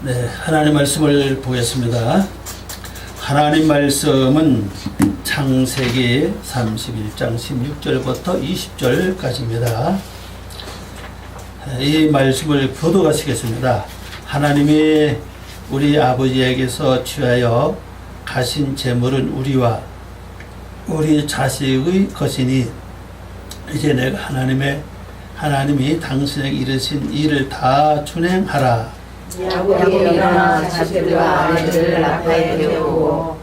네, 하나님 말씀을 보겠습니다. 하나님 말씀은 창세기 31장 16절부터 20절까지입니다. 이 말씀을 교독하시겠습니다. 하나님이 우리 아버지에게서 취하여 가신 재물은 우리와 우리 자식의 것이니 이제 내가 하나님이 당신에게 이르신 일을 다 준행하라. 야곱이 일어나 자식들과 아내들을 라파에 데려오고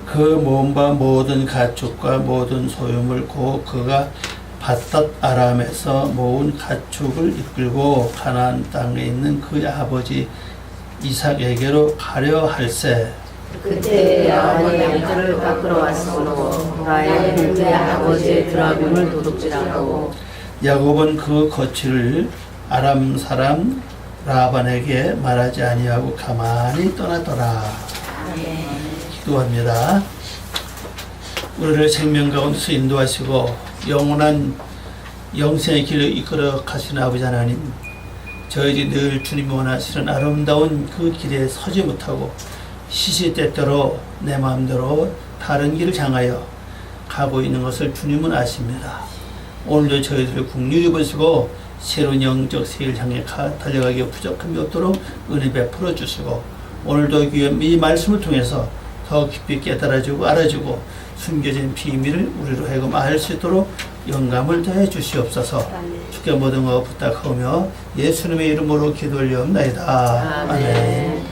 그 몸과 모든 가축과 모든 소유물 곧 그가 밧닷 아람에서 모은 가축을 이끌고 가나안 땅에 있는 그의 아버지 이삭에게로 가려 할세. 그때 야곱이 양털을 깎으러 왔으므로 라헬은 그의 아버지의 드라빔을 도둑질하고 야곱은 그 거취를 아람 사람 라반에게 말하지 아니하고 가만히 떠나더라. 기도합니다. 우리를 생명 가운데서 인도하시고 영원한 영생의 길로 이끌어 가시는 아버지 하나님, 저희들이 늘 주님이 원하시는 아름다운 그 길에 서지 못하고 시시때때로 내 마음대로 다른 길을 향하여 가고 있는 것을 주님은 아십니다. 오늘도 저희들을 긍휼히 보시고 새로운 영적 세계를 향해 달려가기에 부족함이 없도록 은혜 베풀어 주시고, 오늘도 이 말씀을 통해서 더 깊이 깨달아주고 알아주고 숨겨진 비밀을 우리로 하여금 알 수 있도록 영감을 더해 주시옵소서. 주께 모든 것 부탁하며 예수님의 이름으로 기도 올려옵나이다. 아멘.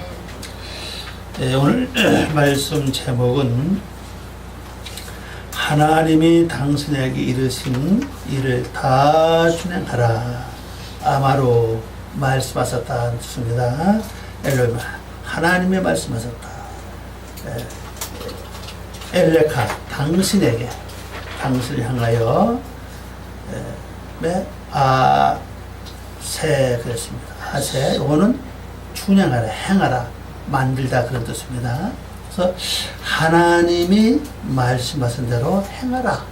네, 오늘 말씀 제목은 하나님이 당신에게 이르신 일을 다 준행하라. 아마로 말씀하셨다는 뜻입니다. 엘로히마, 하나님의 말씀하셨다. 엘레카, 당신에게, 당신을 향하여 아세 그랬습니다. 아세, 이거는 준행하라, 행하라, 만들다 그런 뜻입니다. 그래서 하나님이 말씀하신 대로 행하라.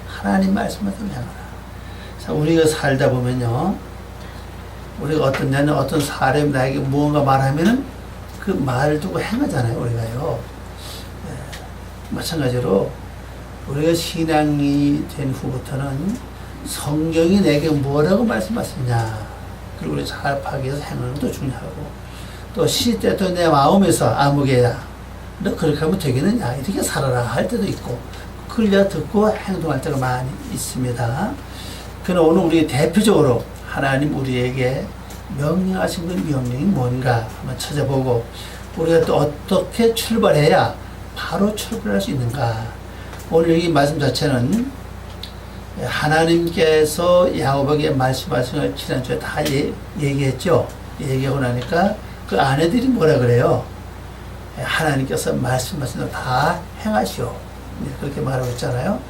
하나님 말씀하신 대로 행하라. 자, 우리가 살다 보면요, 우리가 어떤 사람이 나에게 무언가 말하면은 그 말 두고 행하잖아요, 우리가요. 마찬가지로 우리가 신앙이 된 후부터는 성경이 내게 뭐라고 말씀하시냐, 그리고 우리 잘 파악해서 행하는 것도 중요하고, 또 시때도 내 마음에서 아무개야 너 그렇게 하면 되겠느냐, 이렇게 살아라 할 때도 있고, 그걸 듣고 행동할 때가 많이 있습니다. 그러나 오늘 우리 대표적으로 하나님 우리에게 명령하신 그 명령이 뭔가 한번 찾아보고, 우리가 또 어떻게 출발해야 바로 출발할 수 있는가. 오늘 이 말씀 자체는 하나님께서 야곱에게 말씀하신 걸 지난주에 다 얘기했죠. 얘기하고 나니까 그 아내들이 뭐라 그래요? 하나님께서 말씀하신 대로 다 행하시오, 그렇게 말하고 있잖아요.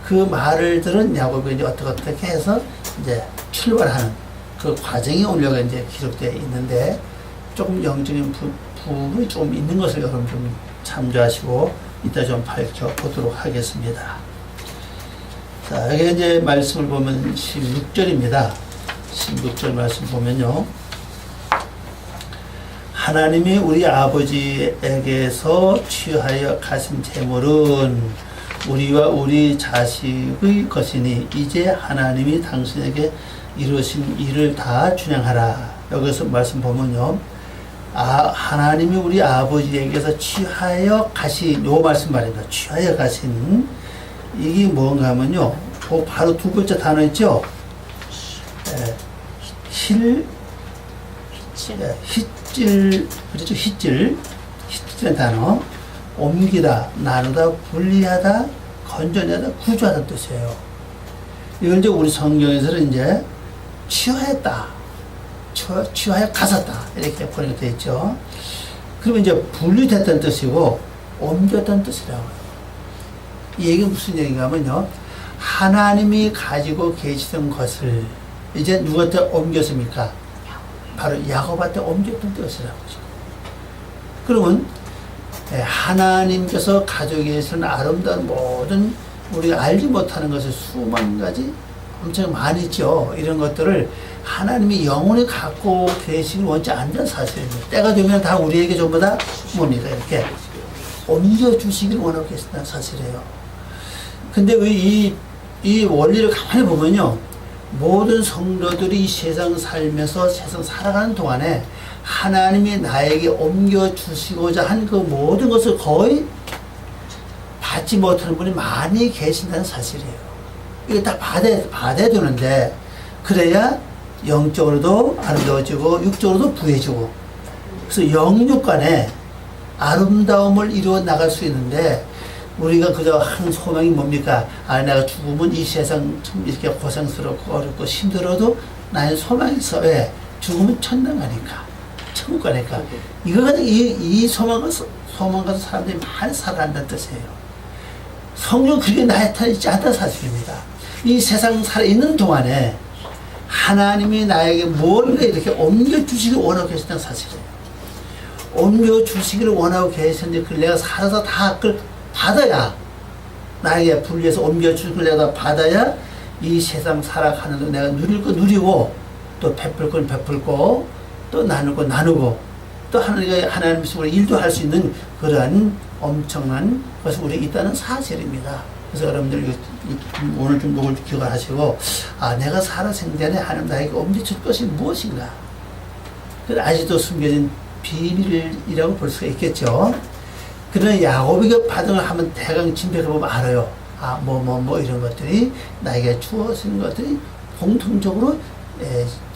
그 말을 들은 야곱이 이제 어떻게 해서 이제 출발하는 그 과정이 오늘 여기 이제 기록되어 있는데, 조금 영적인 부분이 좀 있는 것을 여러분 좀 참조하시고 이따 좀 밝혀보도록 하겠습니다. 자, 여기 이제 말씀을 보면 16절입니다. 16절 말씀 보면요, 하나님이 우리 아버지에게서 취하여 가신 재물은 우리와 우리 자식의 것이니 이제 하나님이 당신에게 이루신 일을 다 준행하라. 여기서 말씀 보면요, 하나님이 우리 아버지에게서 취하여 가신, 요 말씀 말입니다. 취하여 가신, 이게 뭔가 하면요, 바로 두 번째 단어 있죠? 힛질, 그렇죠? 힛질의 단어. 옮기다, 나누다, 분리하다, 건져내다, 구조하다 뜻이에요. 이걸 이제 우리 성경에서는 이제 취하였다, 취하여 갔었다, 이렇게 번역이 되어 있죠. 그러면 이제 분리됐다는 뜻이고 옮겼다는 뜻이라고요. 이 얘기는 무슨 얘기인가 하면요, 하나님이 가지고 계시던 것을 이제 누구한테 옮겼습니까? 바로 야곱한테 옮겼던 뜻이라고 하죠. 그러면 하나님께서 가지고 계시는 아름다운 모든 우리가 알지 못하는 것을 수만 가지 엄청 많이 있죠. 이런 것들을 하나님이 영원히 갖고 계시길 원치 않는 사실입니다. 때가 되면 다 우리에게 전부 다 뭡니까? 이렇게 옮겨주시길 원하고 계신다는 사실이에요. 근데 이 원리를 가만히 보면요. 모든 성도들이 이 세상 살면서 세상 살아가는 동안에 하나님이 나에게 옮겨주시고자 한 그 모든 것을 거의 받지 못하는 분이 많이 계신다는 사실이에요. 이거 다 받아야 되는데, 그래야 영적으로도 아름다워지고, 육적으로도 부해지고, 그래서 영육 간에 아름다움을 이루어 나갈 수 있는데, 우리가 그저 한 소망이 뭡니까? 아, 내가 죽으면 이 세상 참 이렇게 고생스럽고 어렵고 힘들어도 나의 소망이 있어. 왜? 죽으면 천당 가니까. 천국 가니까. 이거 가지고 이 소망 가지고 사람들이 많이 살아간다는 뜻이에요. 성령 그게 나타나지 않다는 사실입니다. 이 세상 살아있는 동안에 하나님이 나에게 뭔가 이렇게 옮겨주시길 원하고 계신다는 사실이에요. 옮겨주시기를 원하고 계시는데 그걸 내가 살아서 다 그걸 받아야, 나에게 분리해서 옮겨주시길 내가 받아야 이 세상 살아가는 거 내가 누릴 거 누리고, 또 베풀 건 베풀고, 또 나눌 거 나누고, 또 하나님 속으로 일도 할 수 있는 그러한 엄청난 것이 우리에게 있다는 사실입니다. 그래서 여러분들 오늘 좀 이걸 기억하시고, 아, 내가 살아생전에 하나님 나에게 옮겨줄 것이 무엇인가? 그 아직도 숨겨진 비밀이라고 볼 수가 있겠죠. 그러나 야곱이 받은 걸 한번 대강 진백해보면 알아요. 아, 이런 것들이 나에게 주어진 것들이 공통적으로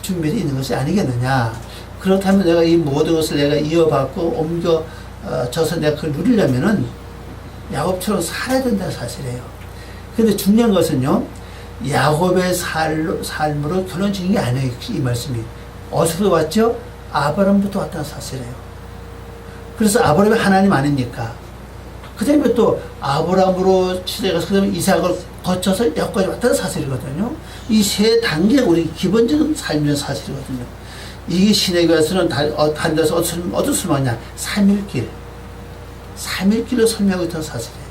준비되어 있는 것이 아니겠느냐. 그렇다면 내가 이 모든 것을 내가 이어받고 옮겨져서 내가 그걸 누리려면은 야곱처럼 살아야 된다는 사실이에요. 근데 중요한 것은요, 야곱의 삶으로 결론 지은 게 아니에요. 이 말씀이. 어디서부터 왔죠? 아브라함부터 왔다는 사실이에요. 그래서 아브라함이 하나님 아닙니까? 그 다음에 또 아브라함으로 시대가서 그 다음에 이삭을 거쳐서 여기까지 왔다는 사실이거든요. 이 세 단계가 우리 기본적인 삶의 사실이거든요. 이게 신의 교회에서는 한 데서 어디서 설명하냐? 3일길. 3일길로 설명하고 있던 사실이에요.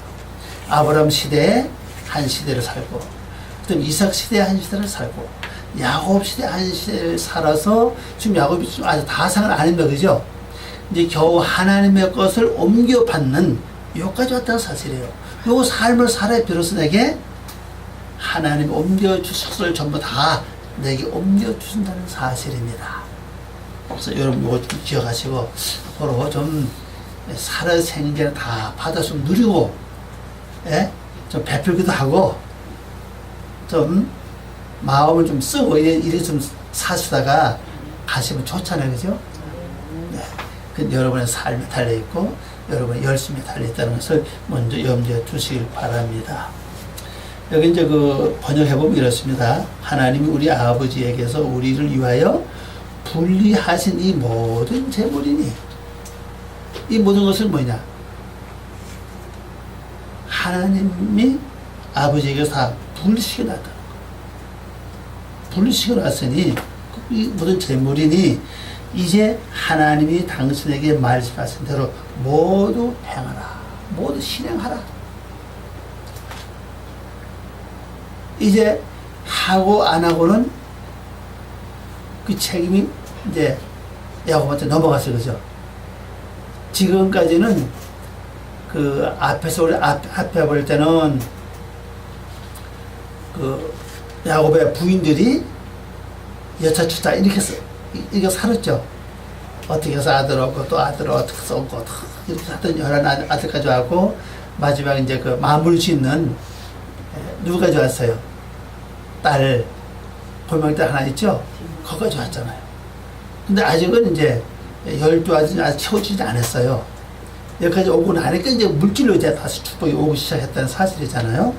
아브라함 시대에 한 시대를 살고, 그 다음에 이삭 시대에 한 시대를 살고, 야곱 시대 한 시대를 살아서 지금 야곱이 아주 다상을 안 했다, 그죠? 이제 겨우 하나님의 것을 옮겨받는 여기까지 왔다는 사실이에요. 요 삶을 살아야 비로소 내게 하나님 옮겨주실 것을 전부 다 내게 옮겨주신다는 사실입니다. 그래서 여러분 이거 좀 기억하시고 앞으로 좀 살아생전 다 받아서 누리고, 예? 좀 베풀기도 하고, 좀 마음을 좀 쓰고 이래 좀 사시다가 가시면 좋잖아요, 그죠? 네. 그 여러분의 삶이 달려있고 여러분의 열심히 달려있다는 것을 먼저 염두에 두시길 바랍니다. 여기 이제 그 번역해보면 이렇습니다. 하나님이 우리 아버지에게서 우리를 위하여 분리하신 이 모든 재물이니, 이 모든 것은 뭐냐? 하나님이 아버지에게서 다 분리시켜 놨다. 분리시켜 놨으니 이 모든 재물이니 이제 하나님이 당신에게 말씀하신 대로 모두 행하라. 모두 실행하라. 이제 하고 안 하고는 그 책임이 이제 야곱한테 넘어갔어요. 그죠? 지금까지는 그 앞에서 우리 앞에 볼 때는 그 야곱의 부인들이 여차추차 이렇게 살았죠. 어떻게 해서 아들 얻고 또 아들 어떻게 해서 얻고 이렇게 하던 11아들까지 왔고, 마지막 이제 그 마무리 짓는 누구까지 왔어요? 딸, 골망이딸 하나 있죠? 거기까지 왔잖아요. 근데 아직은 이제 12아들이 아직 채워지지 않았어요. 여기까지 오고 나니까 이제 물질로 이제 다시 축복이 오기 시작했다는 사실이잖아요.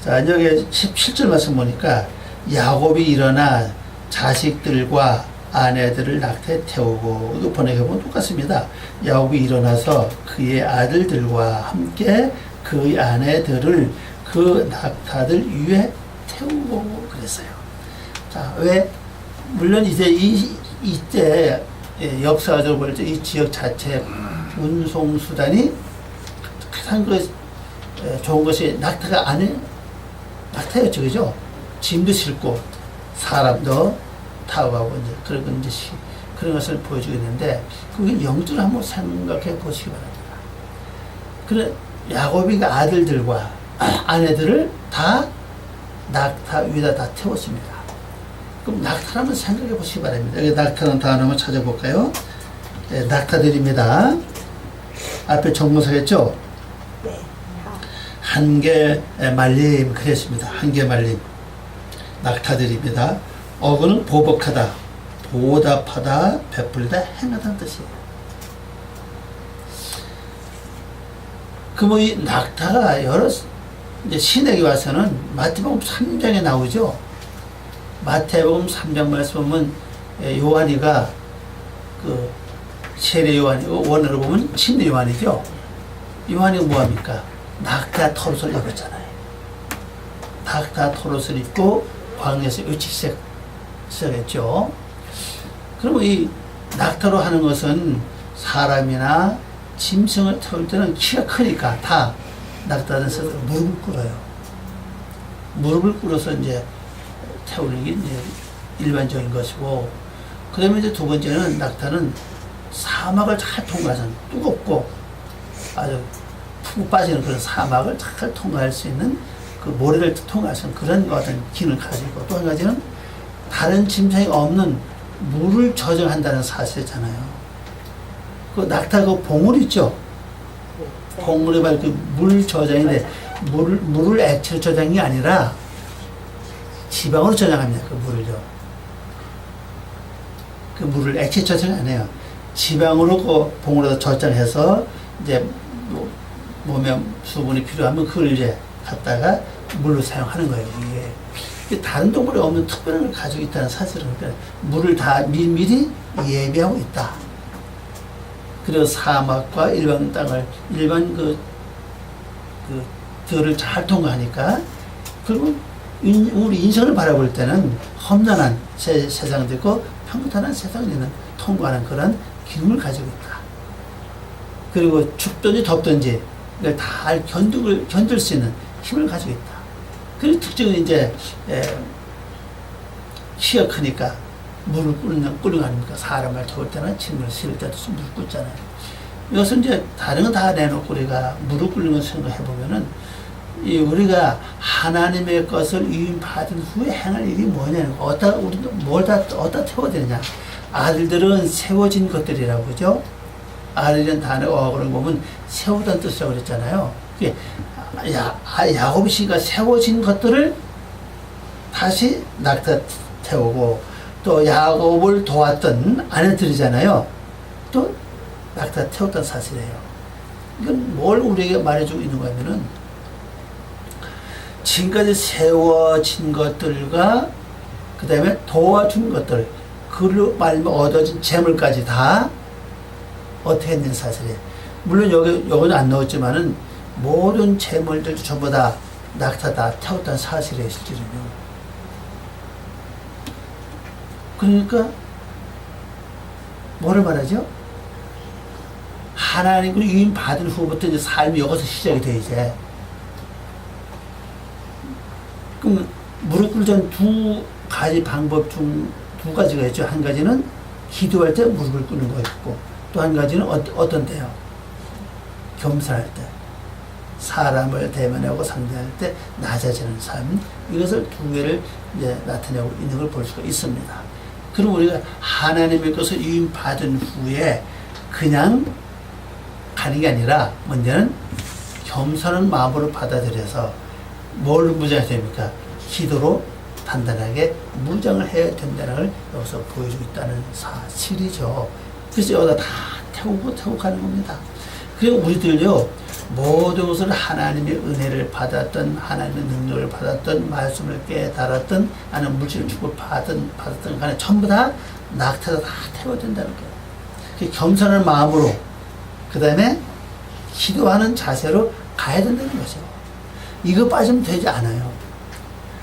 자, 여기 17절 말씀 보니까 야곱이 일어나 자식들과 아내들을 낙타에 태우고, 이거 번역해보면 똑같습니다. 야곱이 일어나서 그의 아들들과 함께 그의 아내들을 그 낙타들 위에 태우고 그랬어요. 자, 왜? 물론 이제 이때 역사적으로 볼 때 이 지역 자체 운송수단이 가장 좋은 것이 낙타였죠, 그죠? 짐도 싣고 사람도 타고가고 이제 그런 이제 그런 것을 보여주고 있는데 그게 영적으로 한번 생각해 보시기 바랍니다. 그래 야곱이가 아들들과 아내들을 다 낙타 위에다 다 태웠습니다. 그럼 낙타를 한번 생각해 보시기 바랍니다. 여기 낙타는 단어 한번 찾아볼까요? 네, 낙타들입니다. 앞에 정문서겠죠? 네. 한개 말림 그랬습니다. 한개 말림 낙타들입니다. 어근은 보복하다, 보답하다, 베풀리다, 행하다는 뜻이에요. 그럼 이 낙타가 여러 이제 신에게 와서는 마태복음 3장에 나오죠. 마태복음 3장 말씀 보면 요한이가 그 세례 요한이고 원어로 보면 침례 요한이죠. 요한이 뭐합니까? 낙타 털옷을 입었잖아요. 낙타 털옷을 입고 광야에서 일찍 시작했죠. 그러면 이 낙타로 하는 것은 사람이나 짐승을 태울 때는 키가 크니까 다 낙타는 스스로 무릎을 꿇어요. 무릎을 꿇어서 이제 태우는 게 이제 일반적인 것이고, 그 다음에 이제 두 번째는 낙타는 사막을 잘 통과하는 뜨겁고 아주 푹 빠지는 그런 사막을 잘 통과할 수 있는 그 모래를 통과할 수 있는 그런 어떤 기능을 가지고, 또 한 가지는 다른 짐승이 없는 물을 저장한다는 사실이잖아요. 그 낙타 그 봉우리 있죠? 봉우리 말 그 물 저장인데 물을 액체로 저장한 게 아니라 지방으로 저장합니다. 그 물을요. 그 물을 액체 저장 안 해요. 지방으로 그 봉우리에다 저장해서 이제 몸에 수분이 필요하면 그걸 이제 갖다가 물로 사용하는 거예요. 이게 다른 동물에 없는 특별한 걸 가지고 있다는 사실은, 그러니까 물을 다 미리 예비하고 있다. 그리고 사막과 일반 땅을 일반 들을 잘 통과하니까, 그리고 우리 인생을 바라볼 때는 험난한 세상도 있고 평탄한 세상이 있는 통과하는 그런 기능을 가지고 있다. 그리고 춥든지 덥든지 이걸 다 견딜 수 있는 힘을 가지고 있다. 그 특징은 이제 키가 크니까 물을 끓는 거 아닙니까? 사람을 태울 때나 침을 실을 때도 물을 끓잖아요. 이것은 이제 다른 거 다 내놓고 우리가 물을 끓는 걸 생각해 보면은 우리가 하나님의 것을 위임받은 후에 행할 일이 뭐냐는 거. 우리도 어디다 태워야 되느냐. 아들들은 세워진 것들이라고 그죠? 아들이라는 단어 어학으로 보면 세우다는 뜻이라고 그랬잖아요. 야곱 씨가 세워진 것들을 다시 낙타 태우고, 또 야곱을 도왔던 아내들이잖아요. 또 낙타 태웠던 사실이에요. 이건 뭘 우리에게 말해주고 있는 거냐면은, 지금까지 세워진 것들과 그 다음에 도와준 것들, 그로 말미암아 얻어진 재물까지 다 어떻게 했는 사실이에요. 물론 여기는 안 넣었지만은 모든 재물들 전부 다 낙타 다 태웠다는 사실이에요, 실제로요. 그러니까 뭐를 말하죠? 하나님을 위임 받은 후부터 이제 삶이 여기서 시작이 돼 이제. 그럼 무릎 꿇전 두 가지 방법 중 두 가지가 있죠. 한 가지는 기도할 때 무릎을 꿇는 거 있고, 또 한 가지는 어떤 때요? 겸손할 때, 사람을 대면하고 상대할 때 낮아지는 삶, 이것을 두 개를 이제 나타내고 있는 걸 볼 수가 있습니다. 그럼 우리가 하나님의 것을 위임 받은 후에 그냥 가는 게 아니라 먼저는 겸손한 마음으로 받아들여서 뭘 무장해야 됩니까? 기도로 단단하게 무장을 해야 된다는 걸 여기서 보여주고 있다는 사실이죠. 그래서 여기다 다 태우고 가는 겁니다. 그리고 우리들요, 모든 것을 하나님의 은혜를 받았던, 하나님의 능력을 받았던, 말씀을 깨달았던, 아니면 물질을 주고 받았던 간에 전부 다 낙타가 다 태워야 된다는 거예요. 겸손한 마음으로, 그 다음에 기도하는 자세로 가야 된다는 거죠. 이거 빠지면 되지 않아요.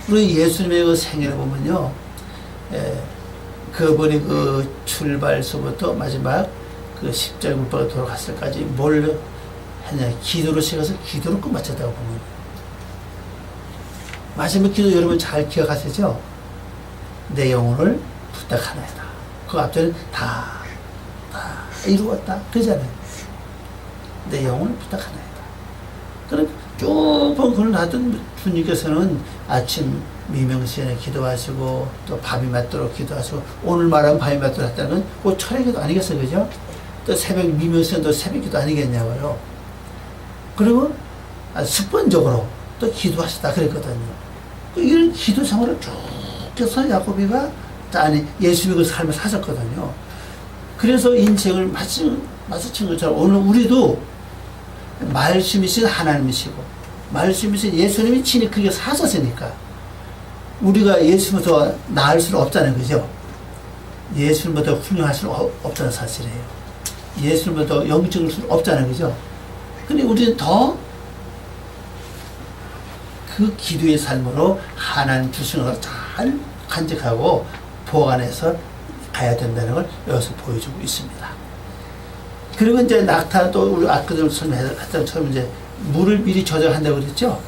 우리 예수님의 그 생애를 보면요, 그분이 그 출발서부터 마지막 그 십자가 못 박아 돌아갔을 때까지 뭘 했냐, 기도로 시작해서 기도로 끝마쳤다고 보면, 마지막 기도 여러분 잘 기억하시죠? 내 영혼을 부탁하나이다. 그 앞전에 다 이루었다. 그러잖아요. 내 영혼을 부탁하나이다. 그럼 쭉 그걸 하던 주님께서는 아침 미명시간에 기도하시고 또 밤이 맞도록 기도하시고 오늘 말하면 밤이 맞도록 했다는 건 그 철회기도 아니겠어요. 그죠? 또 새벽 미명시간도 새벽기도 아니겠냐고요. 그리고 습관적으로 또 기도하시다 그랬거든요. 이런 기도 생활을 쭉 해서 야고비가 예수 믿고 삶을 사셨거든요. 그래서 인생을 마주친 것처럼 오늘 우리도 말씀이신 하나님이시고 말씀이신 예수님이 친히 그렇게 사셨으니까 우리가 예수님보다 나을 수는 없잖아요. 그죠? 예수님보다 훌륭할 수는 없다는 사실이에요. 예수님보다 영적일 수는 없잖아요. 그죠? 근데 우리는 더 그 기도의 삶으로 하나님 주시는 걸 잘 간직하고 보관해서 가야 된다는 걸 여기서 보여주고 있습니다. 그리고 이제 낙타도 우리 아까 좀 설명했던 처럼 이제 물을 미리 저장한다고 그랬죠?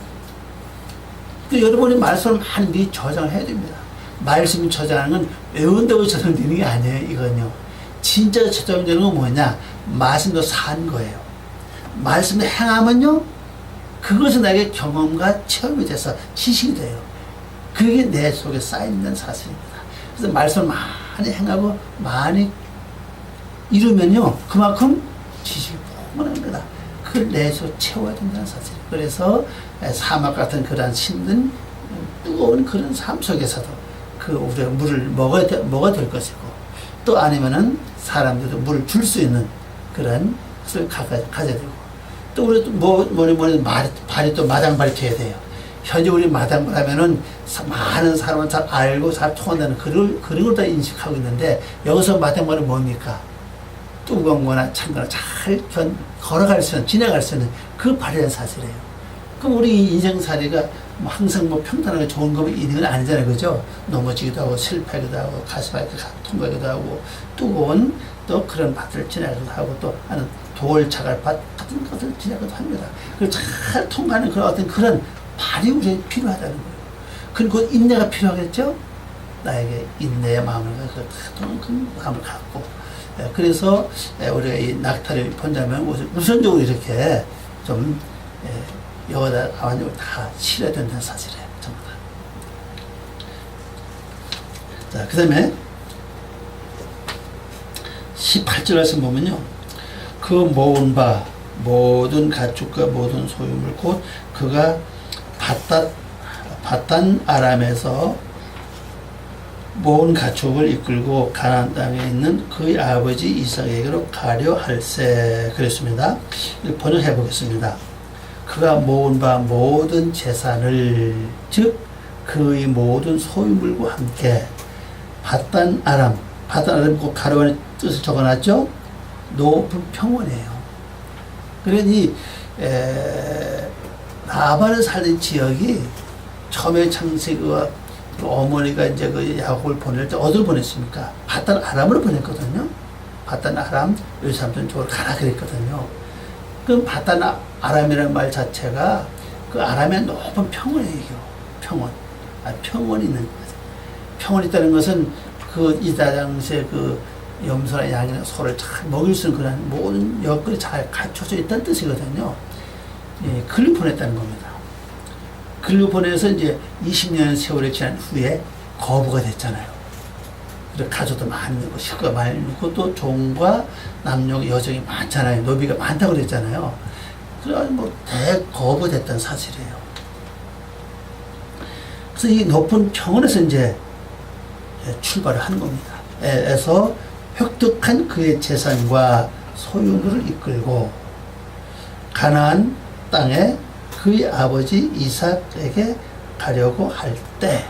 여러분이 말씀을 많이 미리 저장을 해야 됩니다. 말씀을 저장하는 건 외운다고 저장되는 게 아니에요, 이건요. 진짜 저장되는 건 뭐냐? 말씀도 산 거예요. 말씀을 행하면요, 그것은 나에게 경험과 체험이 돼서 지식이 돼요. 그게 내 속에 쌓여있는 사실입니다. 그래서 말씀을 많이 행하고 많이 이루면요, 그만큼 지식이 풍부합니다. 그걸 내 속에 채워야 된다는 사실이에요. 그래서 사막 같은 그런 힘든 뜨거운 그런 삶 속에서도 우리가 물을 먹어야 될 것이고 또 아니면은 사람들도 물을 줄 수 있는 그런 것을 가져야 되고 또 우리 뭐니 발이 또 마당발이 돼야 돼요. 현재 우리 마당발 하면은 많은 사람은 잘 알고 잘 통한다는 그런 걸 다 인식하고 있는데 여기서 마당발은 뭡니까? 뜨거운 거나 찬 거나 잘 걸어갈 수 있는, 지나갈 수 있는 그 발이라는 사실이에요. 그럼 우리 인생살이가 항상 평탄하게 좋은 것만 있는 건 아니잖아요. 그죠? 넘어지기도 하고 실패하기도 하고 가시밭에 통과하기도 하고 뜨거운 또 그런 밭을 지나가기도 하고 또 하는 돌자갈밭 같은 것을 지나가기도 합니다. 그래서 잘 통과하는 그런 발이 우리에게 필요하다는 거예요. 그리고 인내가 필요하겠죠? 나에게 인내의 마음을 그 마음을 갖고 그래서 우리가 이 낙타를 본다면 우선적으로 이렇게 좀 여기다 아버님을 다 실어야 된다는 사실이에요. 전부 다. 자, 그 다음에 18절에서 보면요. 그 모은 바 모든 가축과 모든 소유물 곧 그가 바단 아람에서 모은 가축을 이끌고 가나안 땅에 있는 그의 아버지 이삭에게로 가려 할세 그랬습니다. 번역해 보겠습니다. 그가 모은 바 모든 재산을 즉 그의 모든 소유물과 함께 바단 아람 꼭 가로안의 뜻을 적어놨죠. 높은 평원이에요. 그러니 라반을 살던 지역이 처음에 창세기가 어머니가 이제 그 야곱을 보낼 때 어디로 보냈습니까? 바단 아람으로 보냈거든요. 바단 아람 요 사람들은 저걸 가라 그랬거든요. 그럼 바단 아람이라는 말 자체가 그 아람의 높은 평원이에요. 평원. 평원이 있는 거죠. 평원이 있다는 것은 이 당시에 그 염소나 양이나 소를 잘 먹일 수 있는 그런 모든 여건이 잘 갖춰져 있다는 뜻이거든요. 예, 글로 보냈다는 겁니다. 글로 보내서 이제 20년 세월이 지난 후에 거부가 됐잖아요. 그래서 가족도 많이 넣고 식구가 많이 넣고 또 종과 남녀 여정이 많잖아요. 노비가 많다고 그랬잖아요. 그래서 대거부됐다는 사실이에요. 그래서 이 높은 평원에서 이제 출발을 하는 겁니다. 에서 획득한 그의 재산과 소유물을 이끌고 가나안 땅에 그의 아버지 이삭에게 가려고 할 때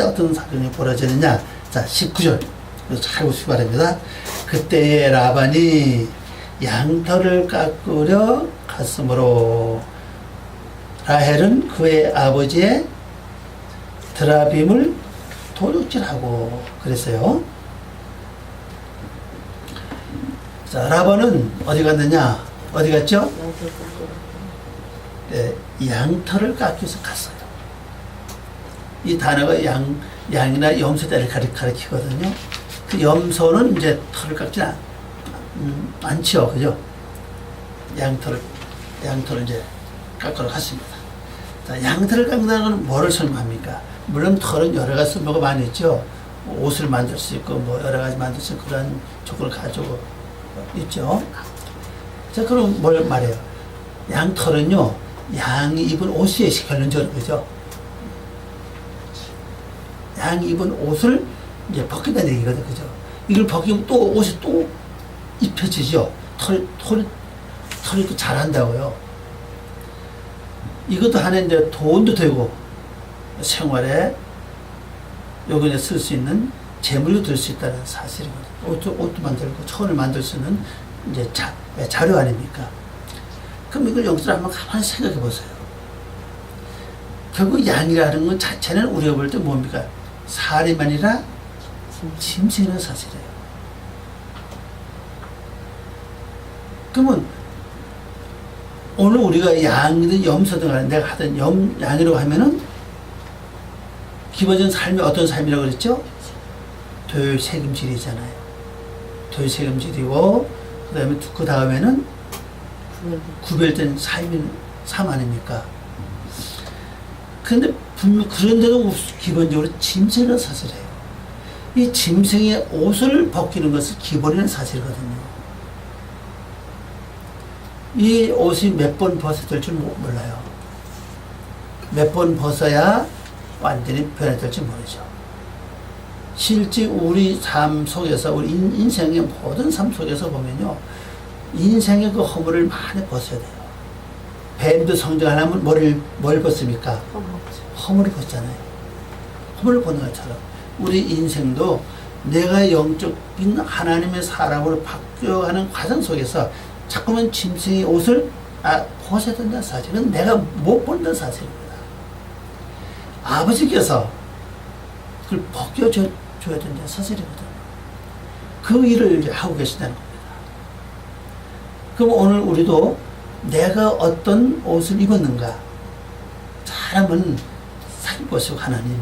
어떤 사건이 벌어지느냐. 자, 19절. 잘 보시기 바랍니다. 그때에 라반이 양털을 깎으려 갔으므로 라헬은 그의 아버지의 드라빔을 도둑질하고 그랬어요. 자, 라반은 어디 갔느냐? 어디 갔죠? 양털을 깎기 위해서 갔어요. 이 단어가 양이나 염소 때를 가리키거든요. 그 염소는 이제 털을 깎지 않지요. 그죠? 양털을 이제 깎으러 갔습니다. 자, 양털을 깎는다는 건 뭐를 설명합니까? 물론 털은 여러 가지 쓸모가 많이 있죠. 옷을 만들 수 있고, 뭐 여러 가지 만들 수 있고, 그런 조건을 가지고 있죠. 자, 그럼 뭘 말해요? 양털은요, 양이 입은 옷에 결론적으로, 그죠? 양이 입은 옷을 이제 벗긴다는 얘기거든, 그죠? 이걸 벗기면 또 옷이 또 입혀지죠. 털이 또 자란다고요. 이것도 하나의 이제 돈도 되고, 생활에 요번에 쓸 수 있는 재물도 될 수 있다는 사실이거든요. 옷도 만들고, 천을 만들 수 있는 이제 자료 아닙니까? 그럼 이걸 영적으로 한번 가만히 생각해 보세요. 결국 양이라는 것 자체는 우리가 볼 때 뭡니까? 사람이 아니라 짐승이라는 사실이에요. 그러면 오늘 우리가 양이든 염소든 간에 내가 하던 양이라고 하면은 기본적인 삶이 어떤 삶이라고 그랬죠? 도요책임질이잖아요. 도요책임질이고 그 다음에는 구별된 삶 아닙니까? 그런데 분명 그런데도 기본적으로 짐승이라는 사실이에요. 이 짐승의 옷을 벗기는 것은 기본이라는 사실이거든요. 이 옷이 몇 번 벗어야 될지 몰라요. 몇 번 벗어야 완전히 변화될지 모르죠. 실제 우리 삶 속에서, 우리 인생의 모든 삶 속에서 보면요, 인생의 그 허물을 많이 벗어야 돼요. 뱀도 성장하려면 뭘 벗습니까? 허물을 벗잖아요. 허물을 벗는 것처럼 우리 인생도 내가 영적인 하나님의 사람으로 바뀌어가는 과정 속에서 자꾸만 짐승의 옷을 벗어야 된다는 사실은 내가 못 본다는 사실입니다. 아버지께서 그걸 벗겨줘야 된다는 사실이거든요. 그 일을 하고 계시다는 겁니다. 그럼 오늘 우리도 내가 어떤 옷을 입었는가? 사람은 살펴보시고 하나님,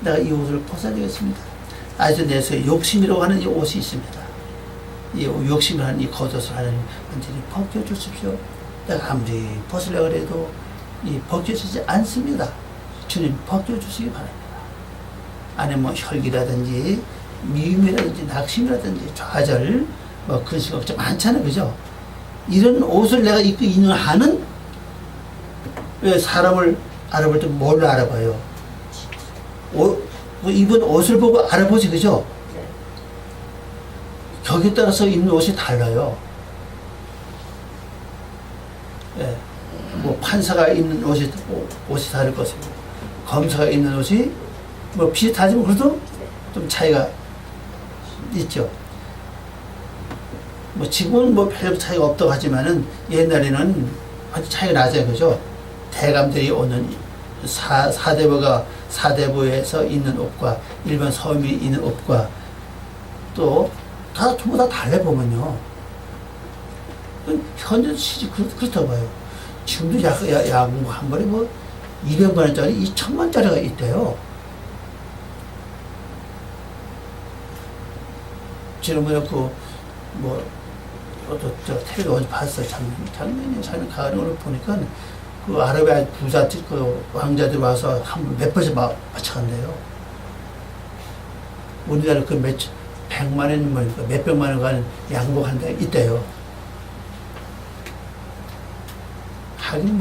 내가 이 옷을 벗어야 되겠습니다. 아주 내서 욕심이라고 하는 이 옷이 있습니다. 이 욕심을 하는 이 겉옷을 하나님 완전히 벗겨주십시오. 내가 아무리 벗으려고 해도 벗겨지지 않습니다. 주님 벗겨주시기 바랍니다. 안에 뭐 혈기라든지 미움이라든지 낙심이라든지 좌절 뭐 근심 걱정 많잖아요. 그죠? 이런 옷을 내가 입고 있는 한은 왜 사람을 알아볼 때 뭘로 알아봐요? 입은 옷을 보고 알아보지, 그죠? 격에 따라서 입는 옷이 달라요. 예. 뭐 판사가 입는 옷이 다를 것이고, 검사가 입는 옷이 뭐 비슷하지만 그래도 좀 차이가 있죠. 뭐 지금은 뭐 별 차이가 없다고 하지만은 옛날에는 아주 차이가 나죠, 그죠? 대감들이 오는 사대부에서 입는 옷과 일반 서민이 입는 옷과 또 전부 다 달래 보면요. 현재 시지 그렇다고 봐요. 지금도 야구 한 벌에 뭐 200만 원짜리, 2천만 원짜리가 있대요. 지난번에 저 텔레비 어디 봤어요. 작년 가을에 오늘 보니까 그 아라비아 부자 그 왕자들 와서 몇 번씩 맞춰간대요. 우리나라 그 100만 원, 몇백만 원 가는 양복한 데 있대요. 하긴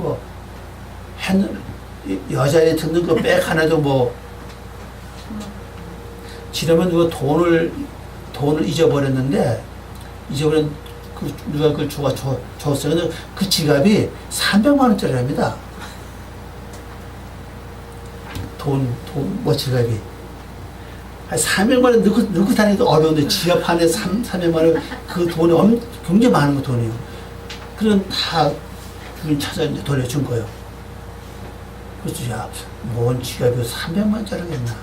여자애 듣는 거 백 하나도 지나면 누가 돈을 잊어버렸는데, 누가 그걸 줬어요. 근데 그 지갑이 300만 원짜리랍니다. 지갑이. 300만 원 넣고 다니기도 어려운데, 지갑 안에 300만 원, 그 돈이 굉장히 많은 돈이에요. 그럼 다 주인 찾아 이제 돌려준 거예요. 그래서, 뭔 지갑이 300만 원짜리겠나.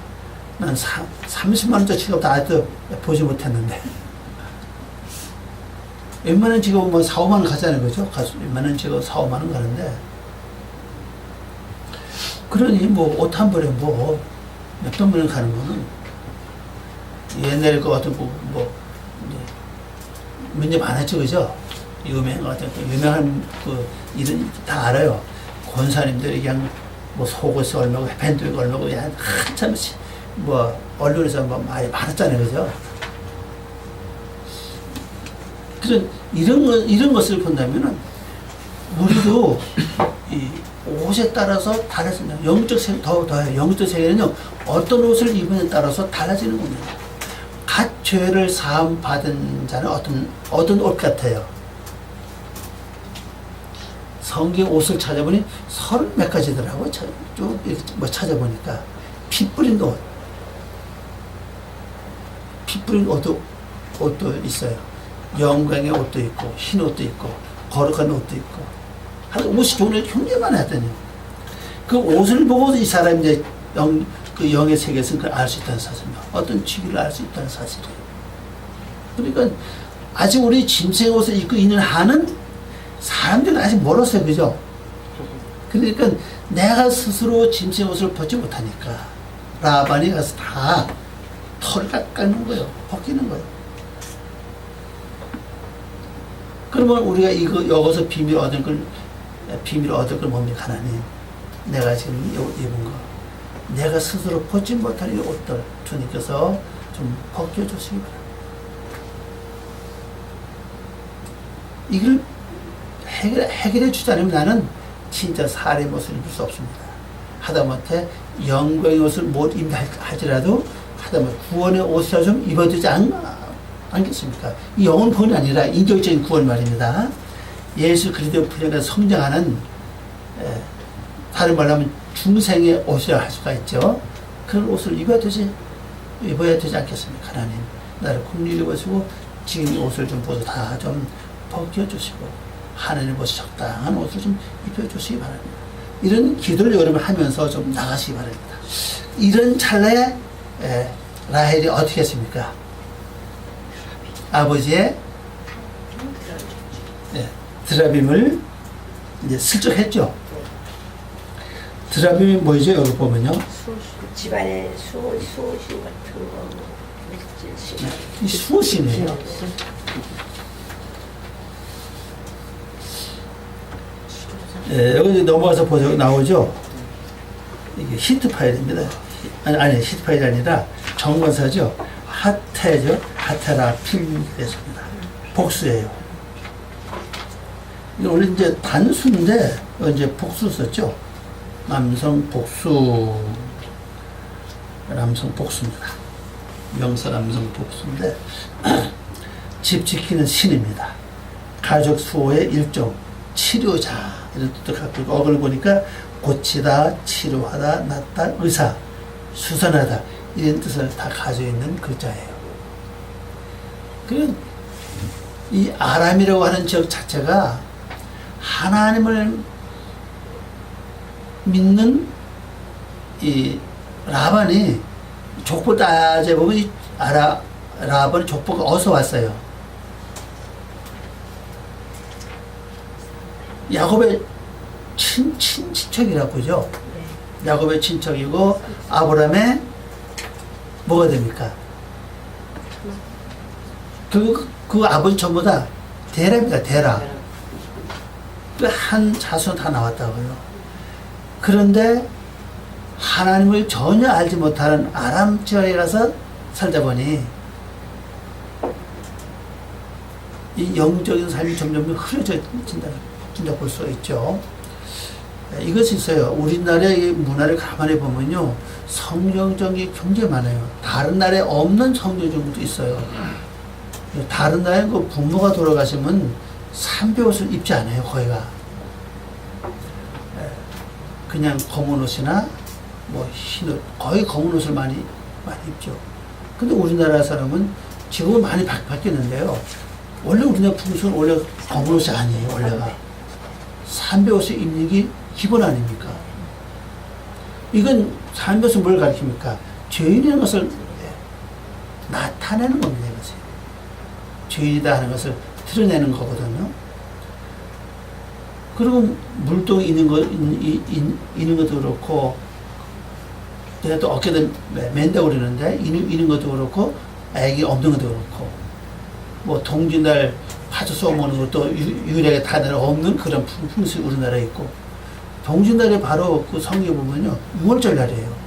난 30만 원짜리 지갑도 아직도 보지 못했는데. 웬만한 지갑은 4, 5만 원 가잖아요. 그죠? 웬만한 지갑 4, 5만 원 가는데. 그러니 옷 한 벌에 몇백 명 가는 거는 옛날에 그 어떤 문제 많았죠, 그죠? 유명한 어떤 유명한 그 일은 다 알아요. 권사님들이 그냥 뭐 속옷이 얼마고 밴드가 얼마고 그냥 한참 뭐 언론에서 뭐 많이 많았잖아요, 그죠? 그런 이런 것을 본다면은 우리도 이 옷에 따라서 달라진다. 영적 세계 더해요. 영적 세계는요 어떤 옷을 입느냐에 따라서 달라지는 겁니다. 갓 죄를 사함 받은 자는 어떤 옷 같아요. 성경 옷을 찾아보니 30몇 가지더라고요. 쭉 이렇게 뭐 찾아보니까 피 뿌린 옷, 피 뿌린 옷도 있어요. 영광의 옷도 있고 흰 옷도 있고 거룩한 옷도 있고 한 옷이 종류가 굉장히 많았더니 그 옷을 보고 이 사람이 이제 그 영의 세계에서 그걸 알 수 있다는 사실입니다. 어떤 취기를 알 수 있다는 사실이에요. 그러니까 아직 우리 짐승의 옷을 입고 있는 한은 사람들은 아직 멀었어요, 그죠? 그러니까 내가 스스로 짐승의 옷을 벗지 못하니까 라반이 가서 다 털을 깎는 거예요. 벗기는 거예요. 그러면 우리가 여기서 비밀을 얻을 걸 뭡니까, 하나님? 내가 지금 입은 거. 내가 스스로 벗지 못할 이 옷들 주님께서 좀 벗겨주시기 바랍니다. 이걸 해결해 주지 않으면 나는 진짜 사람의 옷을 입을 수 없습니다. 하다못해 영광의 옷을 못 입는다 할지라도 하다못해 구원의 옷이라 좀 입어주지 않겠습니까? 이 영혼 구원이 아니라 인격적인 구원 말입니다. 예수 그리스도의 풀려나 성장하는 다른 말로 하면 중생의 옷이라 할 수가 있죠. 그런 옷을 입어야 되지 않겠습니까? 하나님 나를 긍휼히 보시고 지금 이 옷을 좀 모두 다 좀 벗겨주시고 하나님 옷이 적당한 옷을 좀 입혀주시기 바랍니다. 이런 기도를 여러분 하면서 좀 나가시기 바랍니다. 이런 찰나에 라헬이 어떻게 했습니까? 아버지의 드라빔을 이제 슬쩍 했죠. 드라빔이 뭐죠? 여기 보면요. 집안에 수호신 같은 거. 이 수호신이에요. 여기 넘어가서 보죠. 나오죠. 이게 히트 파일입니다. 아니 히트 파일이 아니라 정관사죠. 하테죠. 하테라 필됐습니다. 복수예요. 이게 원래 이제 단수인데 이제 복수 썼죠. 남성 복수입니다. 명사 남성 복수인데 집 지키는 신입니다. 가족 수호의 일종, 치료자 이런 뜻도 갖고 있고 어글 보니까 고치다, 치료하다, 낫다, 의사, 수선하다 이런 뜻을 다 가지고 있는 글자예요. 이 아람이라고 하는 지역 자체가 하나님을 믿는 이 라반이 족보 따져보면 이 라반의 족보가 어디서 왔어요? 야곱의 친척이라고 그러죠. 야곱의 친척이고 아브라함의 뭐가 됩니까? 그 아버지 전부 다 데라입니다. 데라. 그 한 자손 다 나왔다고요. 그런데 하나님을 전혀 알지 못하는 아람 지역에 가서 살다 보니 이 영적인 삶이 점점 흐려진다 볼 수가 있죠. 이것이 있어요. 우리나라의 문화를 가만히 보면요, 성경적인 굉장히 많아요. 다른 나라에 없는 성경적도 있어요. 다른 나라에 그 부모가 돌아가시면 삼배 옷을 입지 않아요, 거의가. 그냥 검은 옷이나 뭐 흰 옷, 거의 검은 옷을 많이 입죠. 근데 우리나라 사람은 지금은 많이 바뀌었는데요. 원래 우리나라 풍수는 원래 검은 옷이 아니에요, 원래가. 삼배 옷을 입는 게 기본 아닙니까? 이건 삼배 옷은 뭘 가리킵니까? 죄인이라는 것을 나타내는 겁니다, 이것이. 죄인이다 하는 것을 드러내는 거거든요. 그리고 물동이 있는 것도 그렇고, 내가 또 어깨도 맨다고 그러는데, 이는 것도 그렇고, 애기 없는 것도 그렇고, 뭐, 동짓날 파주 쏘먹는 것도 유일하게 다들 없는 그런 풍습이 우리나라에 있고, 동짓날에 바로 그 성경에 보면요, 6월절 날이에요.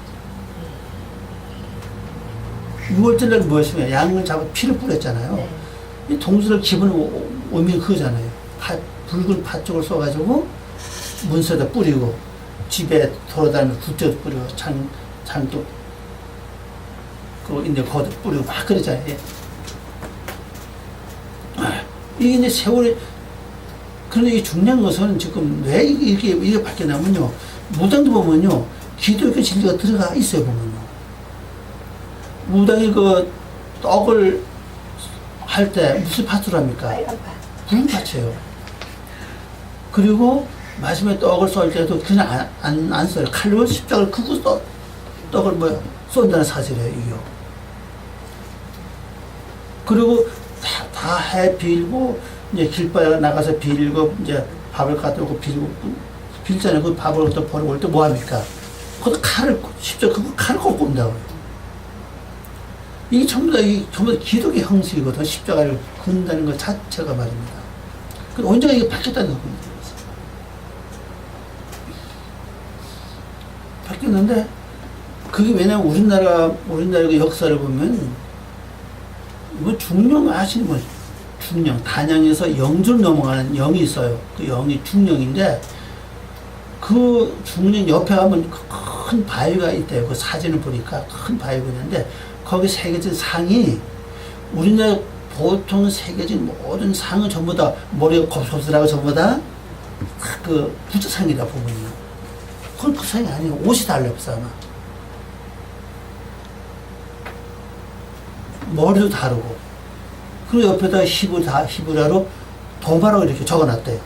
6월절 날 뭐였으면 양을 잡아 피를 뿌렸잖아요. 네. 이 동짓날 기본 의미는 그거잖아요. 붉은 팥죽을 써가지고 문서에다 뿌리고, 집에 돌아다니면서 굿즈도 뿌리고, 장도 이제 거도 뿌리고 막 그러잖아요. 이게 이제 세월이, 그런데 이 중요한 것은 지금 왜 이게 바뀌냐면요. 무당도 보면요. 기독교 진리가 들어가 있어요, 보면요. 무당이 그 떡을 할 때 무슨 팥으로 합니까? 빨간 파. 붉은 팥이에요. 그리고 마지막에 떡을 쏠 때도 그냥 안 써요. 칼로 십자가를 긋고 떡을 쏜다는 사실이에요, 이게. 그리고 다 해 빌고, 이제 길바에 나가서 빌고, 이제 밥을 갖다 놓고 빌잖아요. 그 밥을 갖다 버리고 올 때 뭐 합니까? 그것도 십자가 칼을 꽂고 온다고요. 이게 전부 다 기독의 형식이거든. 십자가를 긋는다는 것 자체가 말입니다. 그 언제가 이게 바뀌었다는 겁니다. 바뀌었는데, 그게 왜냐면 우리나라 그 역사를 보면, 이거 중령 아시는 분, 중령, 단양에서 영주를 넘어가는 영이 있어요. 그 영이 중령인데, 그 중령 옆에 가면 큰 바위가 있대요. 그 사진을 보니까 큰 바위가 있는데, 거기 새겨진 상이, 우리나라 보통 새겨진 모든 상은 전부 다 머리가 곱슬곱슬하고 전부 다 그 부처상이다 보면요. 그건 그 상이 아니에요. 옷이 달라붙어 아마. 머리도 다르고. 그리고 옆에다 히브리어로 도마라고 이렇게 적어놨대요.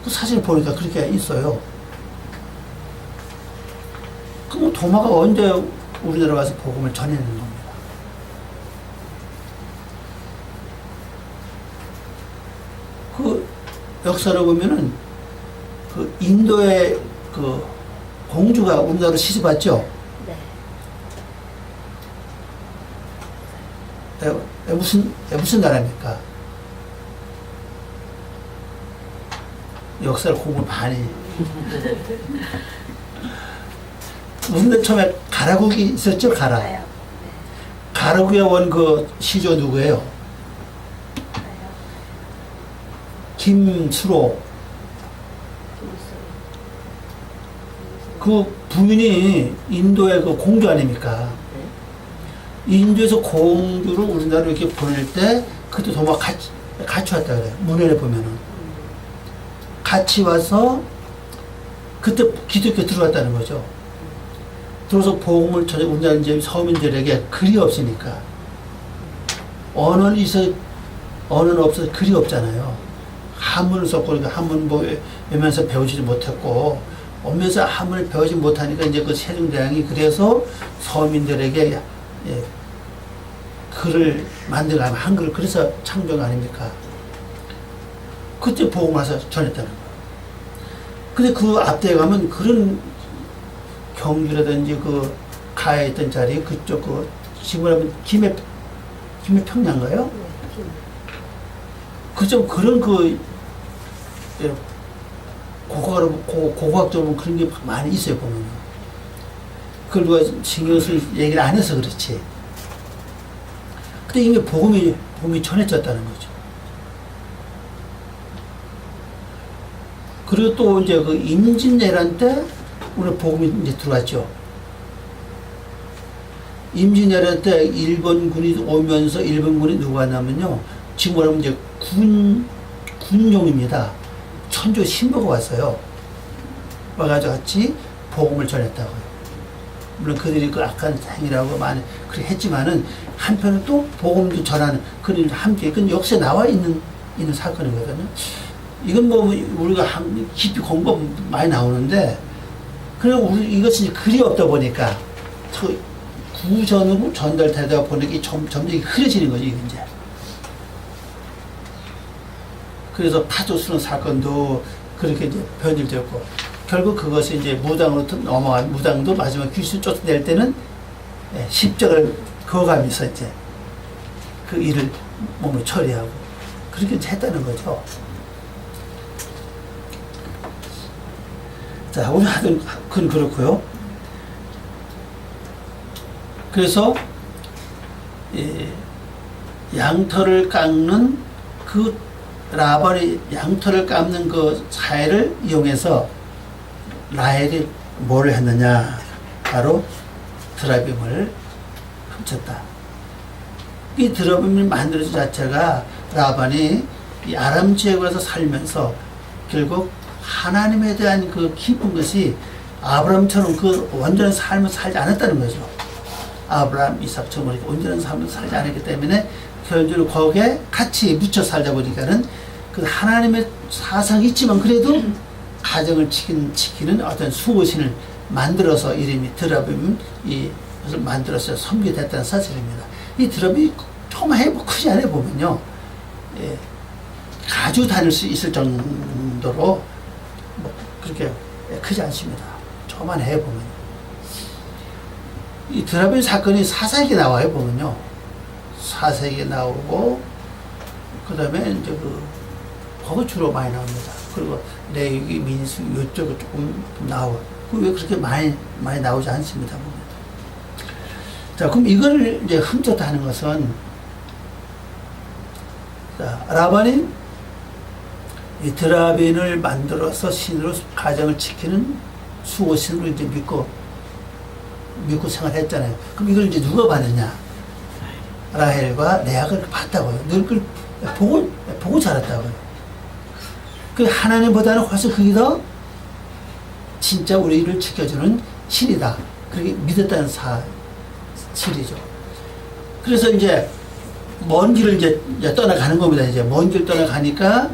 그 사진을 보니까 그렇게 있어요. 그럼 도마가 언제 우리나라 와서 복음을 전해내는 겁니다. 그 역사를 보면은 그 인도의 그 공주가 우리나라로 시집 왔죠. 네. 무슨 나라입니까? 역사를 공부를 많이. 우리나라 처음에 가라국이 있었죠, 가라. 가요. 가라국에 온 그 시조 누구예요? 가요. 김수로. 그 부인이 인도의 그 공주 아닙니까? 인도에서 공주를 우리나라로 이렇게 보낼 때, 그때 도마 같이 왔다 그래요. 문헌에 보면은. 같이 와서, 그때 기독교 들어왔다는 거죠. 들어서 복음을 전해, 우리나라 이제 서민들에게 글이 없으니까. 언어는 없어서 글이 없잖아요. 한문을 썼고, 그러니까 한문 외면서 배우지도 못했고, 오면서 한문을 배우지 못하니까 이제 그 세종대왕이 그래서 서민들에게 글을 만들어가면 한글을 그래서 창조한 거 아닙니까? 그때 복음을 와서 전했다는 거예요. 근데 그 앞에 가면 그런 경주라든지 그 가에 있던 자리 그쪽 그 지금 하면 김해평양가요? 그좀 그런 고고학적으로 그런 게 많이 있어요, 보면. 그걸 누가 신경 쓸 얘기를 안 해서 그렇지. 근데 이미 복음이 전해졌다는 거죠. 그리고 또 이제 그 임진왜란 때 우리 복음이 이제 들어왔죠. 임진왜란 때 일본군이 오면서 일본군이 누가 왔냐면요. 지금 뭐라면 이제 군용입니다. 천주 신부가 왔어요. 와가지고 같이 복음을 전했다고요. 물론 그들이 그 악한 행위라고 많이 그렇게 했지만은 한편은 또 복음도 전하는 그런 일 함께 그건 역사에 나와 있는 사건이거든요. 이건 뭐 우리가 깊이 공부 많이 나오는데 그리고 이것이 글이 없다 보니까 구전으로 전달되다 보니까 점점 흐려지는 거죠, 이게 이제. 그래서 파조스러운 사건도 그렇게 이제 변질되었고, 결국 그것이 이제 무당으로 넘어간, 무당도 마지막 귀신 쫓아낼 때는 십자가를 그어가면서 이제 그 일을 몸으로 처리하고 그렇게 이제 했다는 거죠. 자, 오늘 하던 그건 그렇고요. 그래서 양털을 깎는 그 라반이 양털을 깎는 그 사회를 이용해서 라헬이 뭘 했느냐? 바로 드라빔을 훔쳤다. 이 드라빔을 만들어진 자체가 라반이 이 아람 지역에서 살면서 결국 하나님에 대한 그 깊은 것이 아브라함처럼 그 온전한 삶을 살지 않았다는 거죠. 아브라함, 이삭처럼 이렇게 온전한 삶을 살지 않았기 때문에 결국적으로 거기에 같이 묻혀 살다 보니까는 그 하나님의 사상이 있지만 그래도 가정을 지키는 어떤 수호신을 만들어서 이름이 드라빔 이것을 만들어서 섬기게 됐다는 사실입니다. 이 드라빔이 조금만 크지 않아 보면요, 가지고 다닐 수 있을 정도로 뭐 그렇게 크지 않습니다. 조금만 해보면 이 드라빔 사건이 사사기에 나와요. 보면요, 사사기에 나오고 그 다음에 이제 거기 주로 많이 나옵니다. 그리고 레위기, 민수기 이쪽에 조금 나오고 왜 그렇게 많이 나오지 않습니다. 보면. 자, 그럼 이걸 이제 훔쳤다는 것은, 자, 라반이 이 드라빈을 만들어서 신으로 가정을 지키는 수호신으로 이제 믿고 생활했잖아요. 그럼 이걸 이제 누가 받느냐? 라헬과 레아가 봤다고요. 늘 그걸 보고 자랐다고요. 그 하나님보다는 훨씬 그게 더 진짜 우리를 지켜주는 신이다. 그렇게 믿었다는 사실이죠. 그래서 이제 먼 길을 이제 떠나가는 겁니다. 이제 먼 길 떠나가니까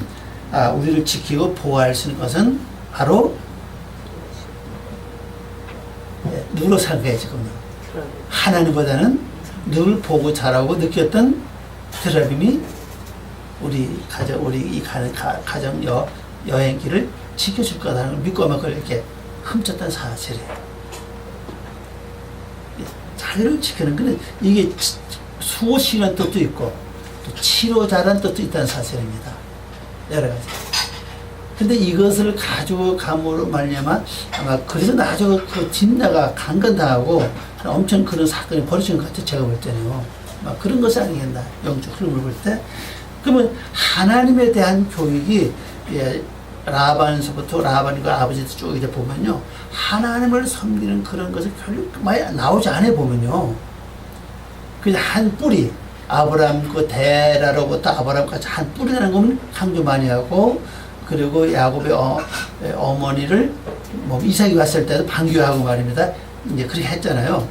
우리를 지키고 보호할 수 있는 것은 바로 누구로 생각해요, 지금요? 하나님보다는 늘 보고 자라고 느꼈던 드라빔이 우리 이 가정 여행길을 지켜줄 거라는 걸 믿고 아마 그걸 이렇게 훔쳤던 사실이에요. 자기를 지키는 거는 이게 수호신이라는 뜻도 있고 또 치료자라는 뜻도 있다는 사실입니다. 여러 가지. 근데 이것을 가지고 감으로 말미암아 아마 그래서 나중에 그 진나가 강간당하고 엄청 그런 사건이 벌어진 것 같아요. 제가 볼 때는요. 막 그런 것이 아니겠나. 영적 흐름을 볼 때. 그러면 하나님에 대한 교육이 라반에서부터 라반과 아버지도 쭉 이제 보면요, 하나님을 섬기는 그런 것을 별로 많이 나오지 않아 보면요, 그냥 한 뿌리 아브라함 그 데라로부터 아브라함까지 한 뿌리라는 것만 강조 많이 하고, 그리고 야곱의 어머니를 뭐 이삭이 왔을 때도 반겨하고 말입니다. 이제 그렇게 했잖아요.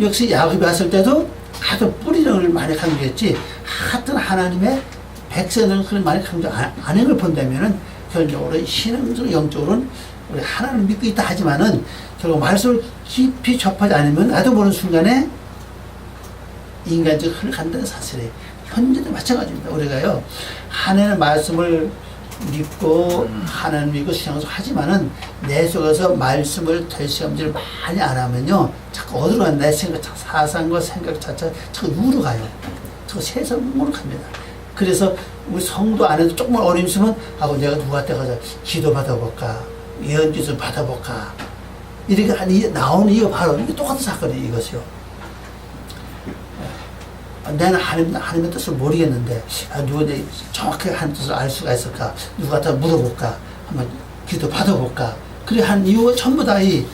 역시 야곱이 왔을 때도 하도 뿌리를 많이 강조했지, 하여튼 하나님의 백성들은 그런 많이 강조 안 하는 걸 본다면은 결론적으로 신앙적 영적으로는 우리 하나님을 믿고 있다 하지만은 결국 말씀을 깊이 접하지 않으면 나도 모르는 순간에 인간적 흐름을 간다는 사실이에요. 현재도 마찬가지입니다. 우리가요, 하나님의 말씀을 믿고 하나님 믿고 신앙을 하지만은 내 속에서 말씀을 되시험질 많이 안 하면요, 자꾸 어디로 가는 내 생각, 사상과 생각 자체가 자꾸 우로 가요. 자꾸 세상으로 갑니다. 그래서 우리 성도 안에도 조금만 어려움 있으면 내가 누구한테 가서 기도 받아볼까, 예언기 좀 받아볼까, 이렇게 나오는 이거 바로 이게 똑같은 사건이에요. 이것이요. 나는 하나님의 뜻을 모르겠는데 누가 정확하게 하나님의 뜻을 알 수가 있을까, 누구한테 물어볼까, 한번 기도 받아볼까, 그래 한 이유가 전부 다 이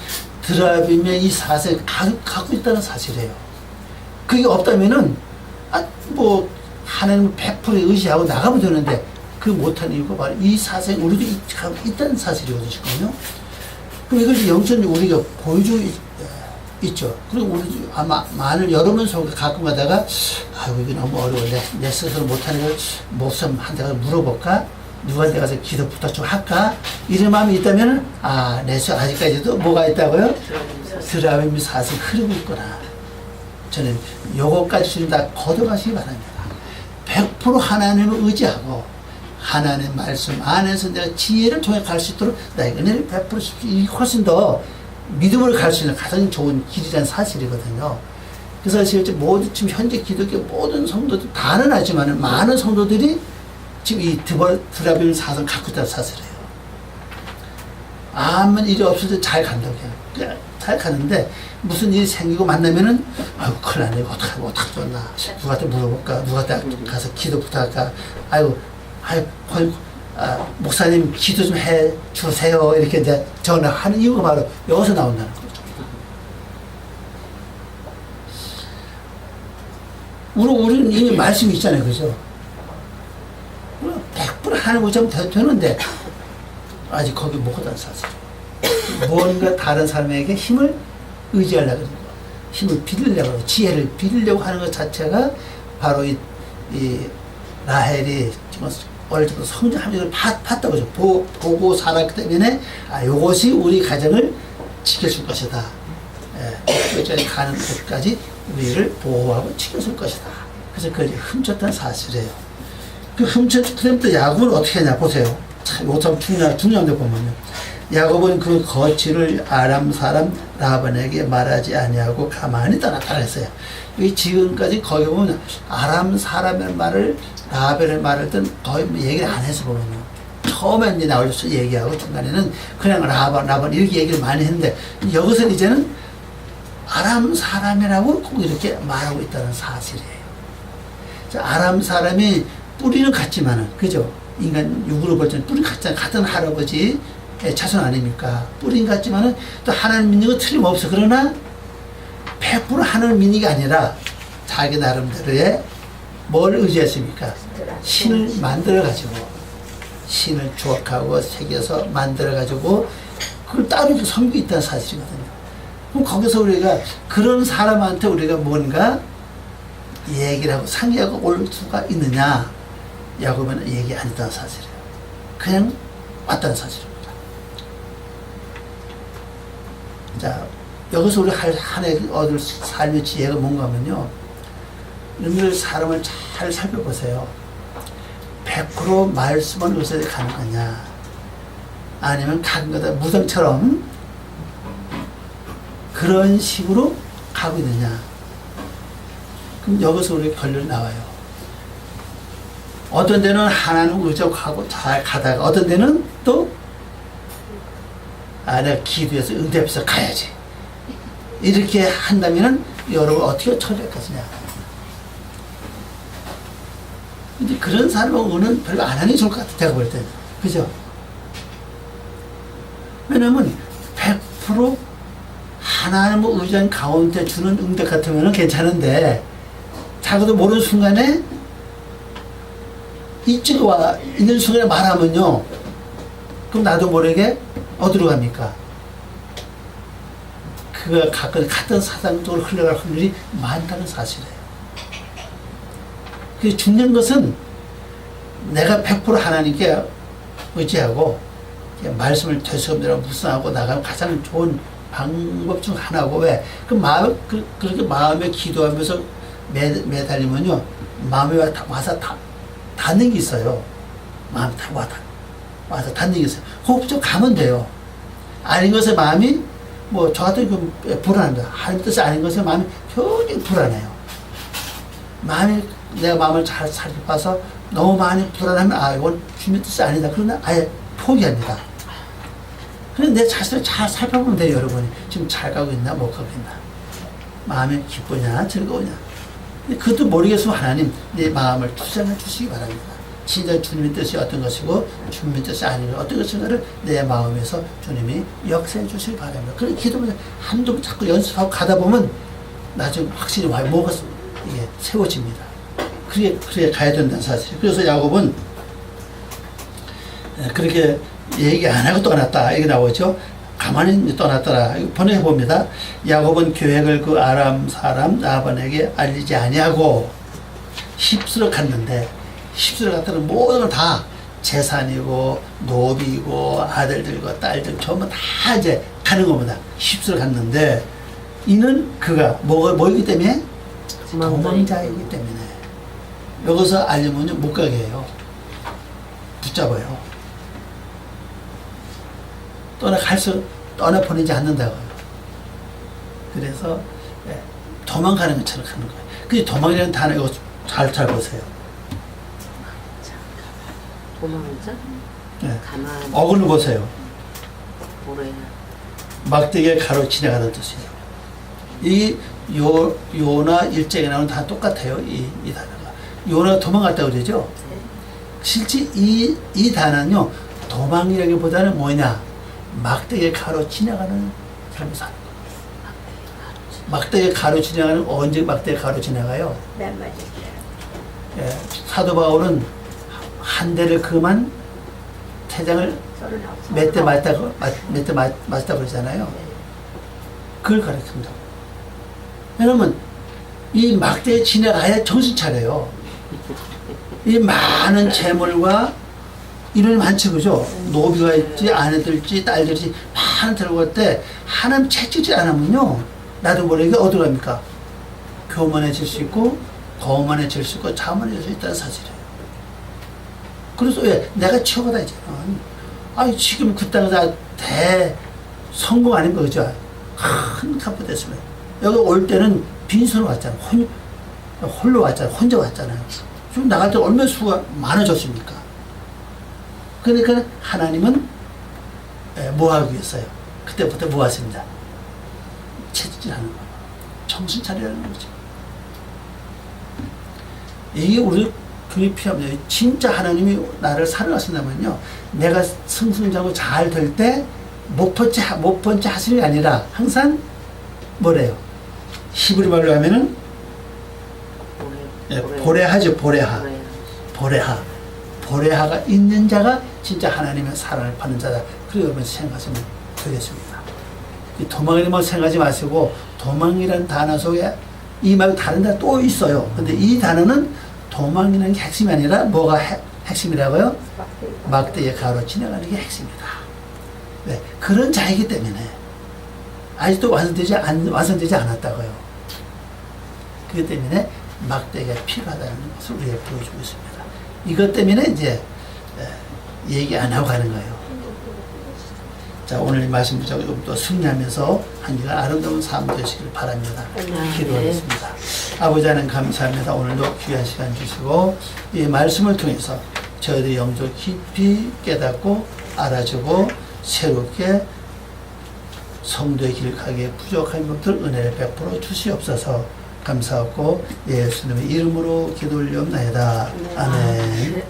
드라빔의 이 사색을 갖고 있다는 사실이에요. 그게 없다면은 하나님을 100% 의지하고 나가면 되는데 그 못하는 이유가 바로 이 사색이 우리도 있다는 사실이거든요. 그럼 이걸 영적으로 우리가 보여주고 있죠. 그리고 우리 아마 여러 번 속에 가끔 가다가 이게 너무 어려워, 내 스스로 못하는 걸 목사님한테 가서 물어볼까, 누구한테 가서 기도 부탁 좀 할까, 이런 마음이 있다면 내 속 아직까지도 뭐가 있다고요? 드라빔이 사색이 흐르고 있구나. 저는 요거까지 좀 다 걷어가시기 바랍니다. 100% 하나님을 의지하고 하나님 말씀 안에서 내가 지혜를 통해 갈 수 있도록 나에게 은혜를 100% 훨씬 더 믿음으로 갈 수 있는 가장 좋은 길이라는 사실이거든요. 그래서 지금 현재 기독교 모든 성도들 다는 아니지만 많은 성도들이 지금 이 드라빔 사상 갖고 있다는 사실이에요. 아무 일이 없어도 잘 간다고 해요. 그냥 잘 가는데 무슨 일이 생기고 만나면은 아이고 큰일 났네. 어떡하지 나 누구한테 물어볼까? 누구한테 가서 기도 부탁할까? 아이고 목사님 기도 좀 해 주세요. 이렇게 이제 전화하는 이유가 바로 여기서 나온다는 거죠. 우리는 이미 말씀이 있잖아요. 그죠? 100% 하는 것처럼 되는데 아직 거기 못 가다는 사실. 뭔가 다른 사람에게 힘을 의지하려고 그러는 거, 힘을 빌리려고, 지혜를 빌리려고 하는 것 자체가 바로 이 라헬이 지금 어릴 때부터 성장하면서 봤다고 그죠. 보고 살았기 때문에 요것이 우리 가정을 지켜줄 것이다. 여기까지 가는 곳까지 우리를 보호하고 지켜줄 것이다. 그래서 그걸 훔쳤다는 사실이에요. 그 그다음부터 야곱은 어떻게 하냐 보세요. 참 이거 중요한데 보면요. 야곱은 그 거취를 아람 사람 라반에게 말하지 아니하고 가만히 떠났다 그랬어요. 이 지금까지 거기 보면 아람 사람의 말을 라반의 말을 든 거의 얘기를 안 해서 보면요. 처음에 이제 나올서 얘기하고 중간에는 그냥 라반 이렇게 얘기를 많이 했는데 여기서 이제는 아람 사람이라고 꼭 이렇게 말하고 있다는 사실이에요. 아람 사람이 뿌리는 같지만은, 그죠? 인간 육으로 볼 때는 뿌리 같잖아요. 같은 할아버지 자손 아닙니까? 뿌린 같지만은 또 하나님 믿는 거 틀림없어. 그러나 100% 하나님 믿는 게 아니라 자기 나름대로의 뭘 의지했습니까? 신을 만들어가지고, 신을 조각하고 새겨서 만들어가지고 그걸 따로 섬기고 있다는 사실이거든요. 그럼 거기서 우리가 그런 사람한테 우리가 뭔가 얘기를 하고 상의하고 올 수가 있느냐? 야곱은 얘기 안 했다는 사실이에요. 그냥 왔다는 사실입니다. 자, 여기서 우리 한해 얻을 삶의 지혜가 뭔가 하면요. 여러분들 사람을 잘 살펴보세요. 100% 말씀만 의사에 가능하냐? 아니면 가끔가다 무당처럼 그런 식으로 가고 있느냐? 그럼 여기서 우리 결론이 나와요. 어떤 데는 하나님 의지하고 가고 잘 가다가 어떤 데는 또 내가 기도해서 응답해서 가야지. 이렇게 한다면은 여러분 어떻게 처리할 것이냐? 근데 그런 사람은 오는 별로 안 하는 게 좋을 것 같아. 제가 볼 때는. 그죠? 왜냐면 100% 하나님을 의지한 가운데 주는 응답 같으면 괜찮은데 자기도 모르는 순간에 이쪽에 와 있는 순간에 말하면요. 그럼 나도 모르게 어디로 갑니까? 그가 가끔 같은 사상 쪽으로 흘러갈 확률이 많다는 사실이에요. 그 중요한 것은 내가 100% 하나님께 의지하고 말씀을 되새김대로 묵상하고 나가면 가장 좋은 방법 중 하나고, 왜? 그렇게 마음에 기도하면서 매달리면요, 마음에 와서 닿는 게 있어요. 마음에 와서 닿는 게 있어요. 그거 좀 가면 돼요. 아닌 것에 마음이, 저 같은 불안합니다. 하나님 뜻이 아닌 것에 마음이 굉장히 불안해요. 내가 마음을 잘 살펴봐서 너무 많이 불안하면, 이건 주님 뜻이 아니다. 그러나 아예 포기합니다. 그런데 내 자신을 잘 살펴보면 돼요, 여러분이. 지금 잘 가고 있나, 못 가고 있나. 마음이 기쁘냐, 즐거우냐. 그것도 모르겠으면 하나님, 내 마음을 투자해 주시기 바랍니다. 진짜 주님의 뜻이 어떤 것이고, 주님의 뜻이 아닌 어떤 것인가를 내 마음에서 주님이 역사해 주시기 바랍니다. 그런 기도를 한두 번 자꾸 연습하고 가다 보면, 나중에 확실히 뭐가 이게 세워집니다. 그래 가야 된다는 사실. 그래서 야곱은 그렇게 얘기 안 하고 떠났다. 이게 나오죠. 가만히 떠났더라. 번역해 봅니다. 야곱은 계획을 그 아람 사람 라반에게 알리지 아니하고 힙스로 갔는데, 힙스로 갔다는 모든 걸 다 재산이고 노비고 아들들과 딸들 전부 다 이제 가는 겁니다. 힙스로 갔는데, 이는 그가 뭐이기 때문에? 도망자이기 때문에. 여기서 알리면 못 가게 해요. 붙잡아요. 떠나보내지 않는다고요. 그래서 도망가는 것처럼 하는 거예요. 그 도망이라는 단어 이거 잘 보세요. 도망자? 네. 가만. 어글로 보세요. 뭐래요? 막대기에 가로 지나가는 뜻이에요. 요나 일정에 나오는 다 똑같아요. 이 단어가. 요나 도망갔다 그러죠. 네. 실제 이 단어는요, 도망이라기보다는 뭐냐, 막대기에 가로 지나가는 삶을 사는 거예요. 막대기에 가로 지나가는, 언제 막대기에 가로 지나가요? 맨 맞을 때 예, 사도 바울은 한 대를 그만 태장을 39. 몇 대 맞다 그러잖아요. 그걸 가르칩니다. 왜냐면 이 막대에 지나가야 정신 차려요. 이 많은 재물과 이런 많지, 그죠? 노비가 있지, 아내들지, 딸들지, 많은 들어갈 때 하나님 채찍지 않으면요, 나도 모르게 어디로 갑니까? 교만해질 수 있고, 거만해질 수 있고, 자만해질 수 있다는 사실이에요. 그래서 왜? 내가 최고다, 이제. 아니, 지금 그 땅에서 성공 아닌 거죠? 큰 값이 됐으면. 여기 올 때는 빈손으로 왔잖아. 홀로 왔잖아. 혼자 왔잖아요. 지금 나갈 때 얼마나 수가 많아졌습니까? 그러니까 하나님은 뭐 하기 위해서요? 그때부터 뭐 하십니다? 채찍질하는 거예요. 정신 차리라는 거죠. 이게 우리 그게 필요합니다. 진짜 하나님이 나를 사랑하신다면요, 내가 승승장구 잘 될 때 못 번째 하시는 게 아니라 항상 뭐래요? 히브리 말로 하면은 보레하죠. 보레하. 보레하가 있는 자가 진짜 하나님의 사랑을 받는 자다. 그렇게 여러분 생각하시면 되겠습니다. 이 도망이라는 생각하지 마시고, 도망이라는 단어 속에 이 말고 다른 단어 또 있어요. 근데 이 단어는 도망이라는 게 핵심이 아니라 뭐가 핵심이라고요? 막대기에 가로 지나가는 게 핵심이다. 네, 그런 자이기 때문에 아직도 완성되지 않았다고요. 그렇기 때문에 막대기가 필요하다는 것을 우리에게 보여주고 있습니다. 이것 때문에 이제 얘기 안 하고 가는 거예요. 자, 오늘 이 말씀 붙잡고 또 승리하면서 한 주간 아름다운 삶 되시길 바랍니다. 기도하겠습니다. 아버지 하나님 감사합니다. 오늘도 귀한 시간 주시고 이 말씀을 통해서 저희들이 영적 깊이 깨닫고 알아주고 새롭게 성도의 길 가기에 부족한 것들 은혜를 베풀어 주시옵소서. 감사하고 예수님의 이름으로 기도 올리옵나이다. 아멘.